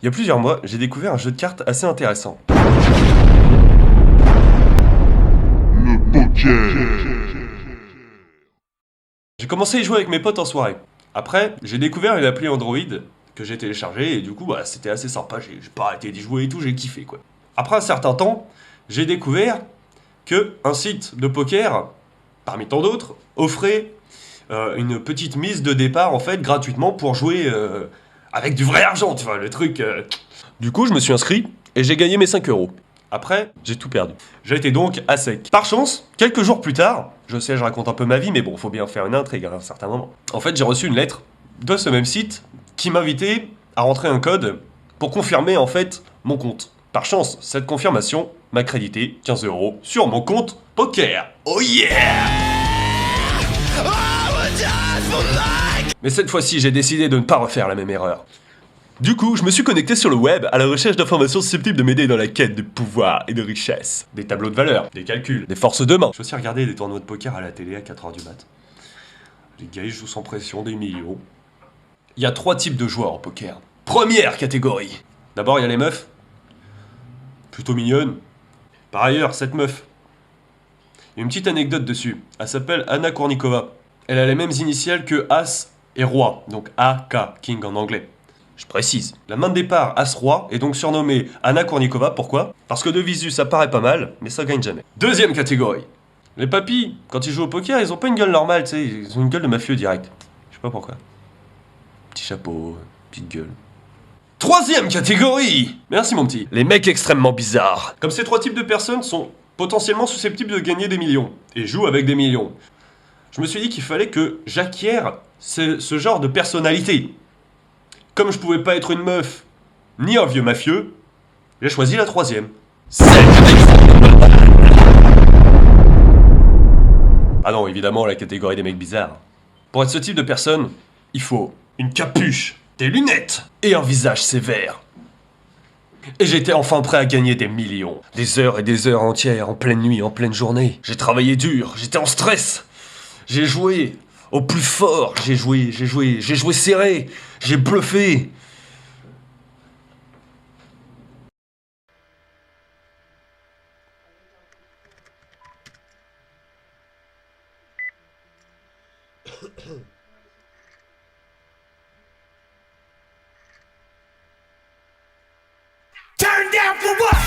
Il y a plusieurs mois, j'ai découvert un jeu de cartes assez intéressant. J'ai commencé à y jouer avec mes potes en soirée. Après, j'ai découvert une appli Android que j'ai téléchargée et du coup, c'était assez sympa. J'ai pas arrêté d'y jouer et tout, j'ai kiffé quoi. Après un certain temps, j'ai découvert que un site de poker, parmi tant d'autres, offrait une petite mise de départ en fait gratuitement pour jouer avec du vrai argent, tu vois, le truc. Du coup, je me suis inscrit et j'ai gagné mes 5 euros. Après, j'ai tout perdu. J'ai été donc à sec. Par chance, quelques jours plus tard, je sais, je raconte un peu ma vie, mais bon, faut bien faire une intrigue à un certain moment. En fait, j'ai reçu une lettre de ce même site qui m'invitait à rentrer un code pour confirmer en fait mon compte. Par chance, cette confirmation m'a crédité 15 euros sur mon compte poker. Oh yeah! Mais cette fois-ci, j'ai décidé de ne pas refaire la même erreur. Du coup, je me suis connecté sur le web à la recherche d'informations susceptibles de m'aider dans la quête de pouvoir et de richesse. Des tableaux de valeur, des calculs, des forces de main. J'ai aussi regardé des tournois de poker à la télé à 4h du mat. Les gars, ils jouent sans pression des millions. Il y a 3 types de joueurs au poker. Première catégorie. D'abord, il y a les meufs. Plutôt mignonnes. Par ailleurs, cette meuf. Il y a une petite anecdote dessus. Elle s'appelle Anna Kournikova. Elle a les mêmes initiales que As et Roi, donc AK, King en anglais. Je précise, la main de départ As-Roi est donc surnommée Anna Kournikova, pourquoi? Parce que de visu ça paraît pas mal, mais ça gagne jamais. Deuxième catégorie. Les papis, quand ils jouent au poker, ils ont pas une gueule normale, tu sais, ils ont une gueule de mafieux direct. Je sais pas pourquoi. Petit chapeau, petite gueule. Troisième catégorie! Merci mon petit. Les mecs extrêmement bizarres. Comme ces 3 types de personnes sont potentiellement susceptibles de gagner des millions, et jouent avec des millions, je me suis dit qu'il fallait que j'acquière ce genre de personnalité. Comme je pouvais pas être une meuf, ni un vieux mafieux, j'ai choisi la 3e. Ah non, évidemment, la catégorie des mecs bizarres. Pour être ce type de personne, il faut une capuche, des lunettes et un visage sévère. Et j'étais enfin prêt à gagner des millions. Des heures et des heures entières, en pleine nuit, en pleine journée. J'ai travaillé dur, j'étais en stress. J'ai joué au plus fort, j'ai joué serré, j'ai bluffé. Turn down for what?